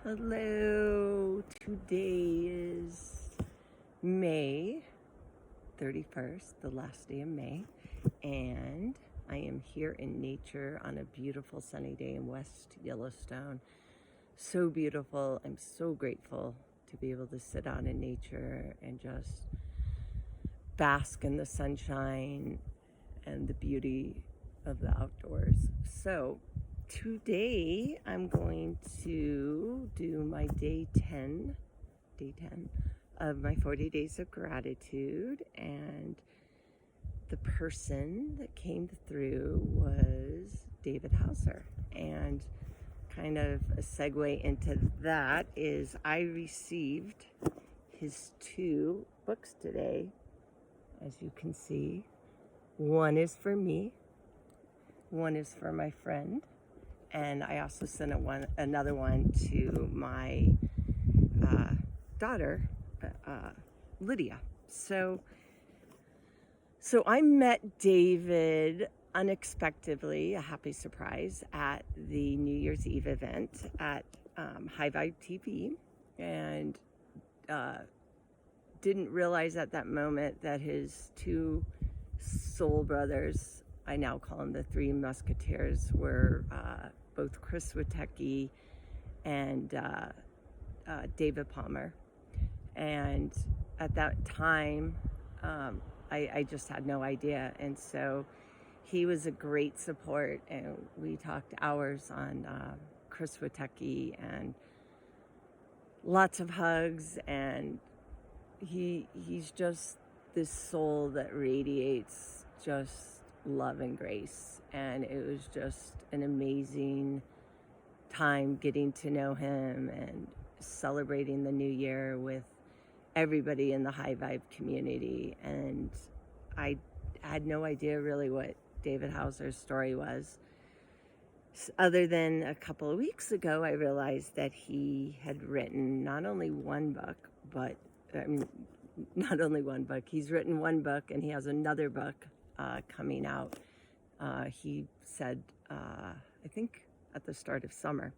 Hello, today is May 31st, the last day of May, and I am here in nature on a beautiful sunny day in West Yellowstone. So beautiful. I'm so grateful to be able to sit out in nature and just bask in the sunshine and the beauty of the outdoors. So today I'm going to do my day 10 of my 40 days of gratitude, and the person that came through was David Hauser. And kind of a segue into that is I received his 2 books today, as you can see. One is for me, one is for my friend, and I also sent another one to my daughter, Lydia. So I met David unexpectedly, a happy surprise, at the New Year's Eve event at High Vibe TV, and didn't realize at that moment that his 2 soul brothers, I now call them the 3 Musketeers, were both Chris Witecki and David Palmer. And at that time, I just had no idea. And so he was a great support, and we talked hours on Chris Witecki and lots of hugs. And he's just this soul that radiates just love and grace. And it was just an amazing time getting to know him and celebrating the new year with everybody in the High Vibe community. And I had no idea really what David Hauser's story was, other than a couple of weeks ago I realized that he had written not only one book, he's written one book, and he has another book coming out. He said, I think at the start of summer.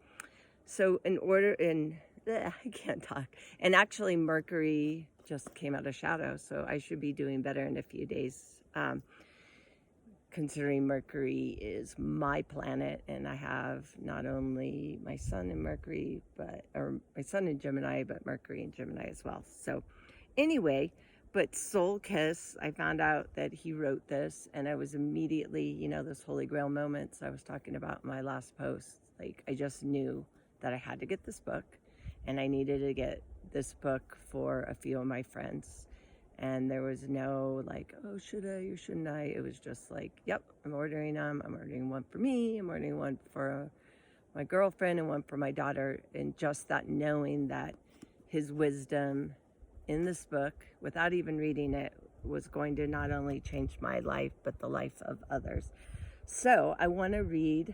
So I can't talk. And actually Mercury just came out of shadow, so I should be doing better in a few days, considering Mercury is my planet, and I have not only my sun in Mercury, or my sun in Gemini, but Mercury in Gemini as well. So anyway, but Soul Kiss, I found out that he wrote this, and I was immediately, those Holy Grail moments I was talking about in my last post. Like, I just knew that I had to get this book, and I needed to get this book for a few of my friends. And there was no like, oh, should I or shouldn't I? It was just like, yep, I'm ordering them. I'm ordering one for me. I'm ordering one for my girlfriend and one for my daughter. And just that knowing that his wisdom in this book, without even reading it, was going to not only change my life, but the life of others. So I want to read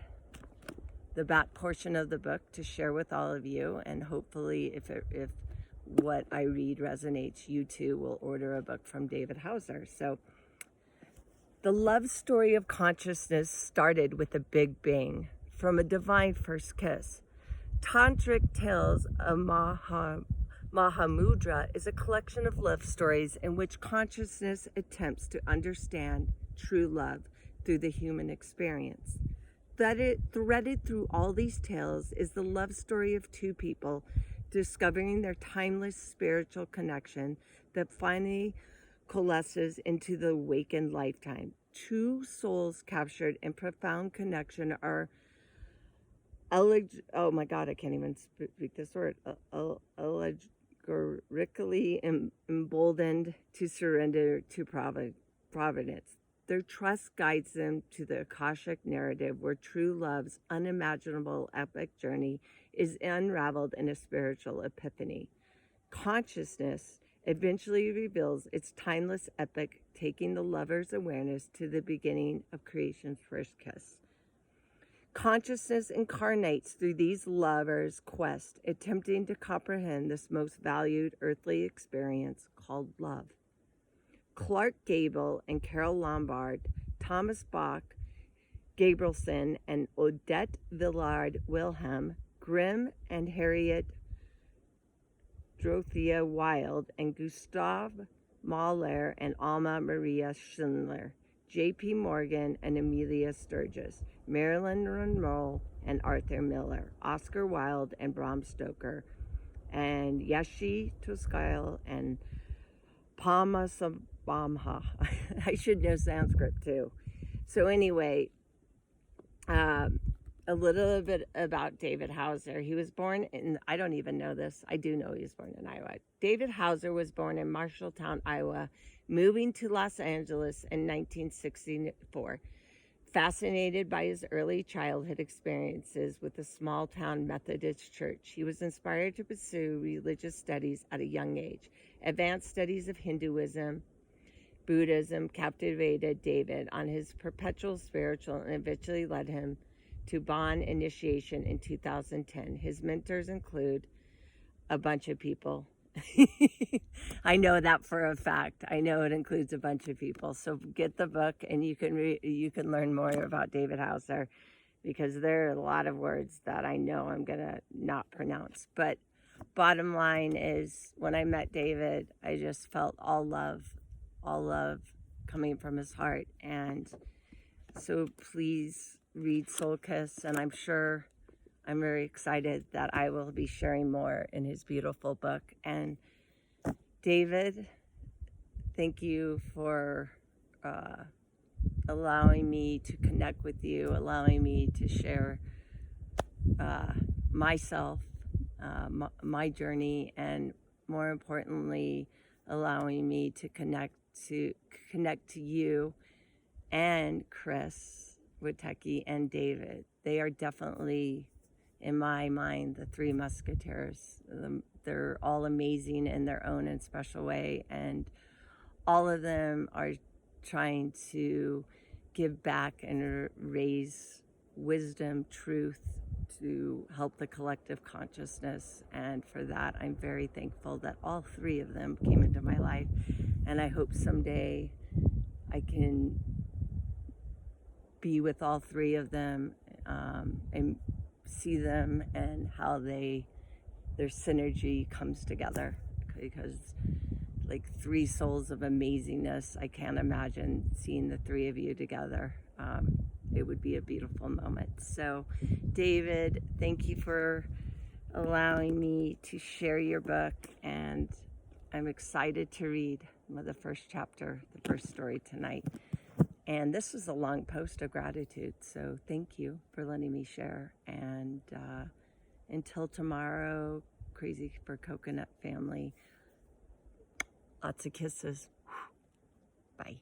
the back portion of the book to share with all of you, and hopefully if what I read resonates, you too will order a book from David Hauser. So, the love story of consciousness started with a big bang, from a divine first kiss. Tantric Tales of Mahamudra is a collection of love stories in which consciousness attempts to understand true love through the human experience. Threaded through all these tales is the love story of 2 people discovering their timeless spiritual connection that finally coalesces into the awakened lifetime. 2 souls captured in profound connection are oh my God, I can't even speak this word. Allegorically emboldened to surrender to providence. Their trust guides them to the Akashic narrative, where true love's unimaginable epic journey is unraveled in a spiritual epiphany. Consciousness eventually reveals its timeless epic, taking the lover's awareness to the beginning of creation's first kiss. Consciousness incarnates through these lovers' quest, attempting to comprehend this most valued earthly experience called love. Clark Gable and Carol Lombard, Thomas Bach, Gabrielson, and Odette Villard Wilhelm, Grimm and Harriet Dorothea Wilde, and Gustav Mahler and Alma Maria Schindler, J.P. Morgan and Amelia Sturgis, Marilyn Monroe and Arthur Miller, Oscar Wilde and Bram Stoker, and Yashi Toskyle and Pamasambhamha. I should know Sanskrit too. So anyway, a little bit about David Hauser. He was born in, I don't even know this. I do know he was born in Iowa. David Hauser was born in Marshalltown, Iowa, moving to Los Angeles in 1964. Fascinated by his early childhood experiences with the small town Methodist church, he was inspired to pursue religious studies at a young age. Advanced studies of Hinduism, Buddhism captivated David on his perpetual spiritual and eventually led him to Bon initiation in 2010. His mentors include a bunch of people. I know that for a fact. I know it includes a bunch of people. So get the book and you can learn more about David Hauser, because there are a lot of words that I know I'm going to not pronounce. But bottom line is, when I met David, I just felt all love coming from his heart. And so please read Soul Kiss, and I'm very excited that I will be sharing more in his beautiful book. And David, thank you for allowing me to connect with you, allowing me to share myself, my journey, and more importantly, allowing me to connect to you and Chris Witecki and David. They are definitely, in my mind, the three musketeers. They're all amazing in their own and special way, and all of them are trying to give back and raise wisdom, truth, to help the collective consciousness. And for that, I'm very thankful that all three of them came into my life, and I hope someday I can be with all three of them and see them and how their synergy comes together, because like three souls of amazingness, I can't imagine seeing the three of you together. It would be a beautiful moment. So David, thank you for allowing me to share your book, and I'm excited to read the first chapter, the first story tonight. And this is a long post of gratitude, so thank you for letting me share. And until tomorrow, Crazy for Coconut family, lots of kisses. Bye.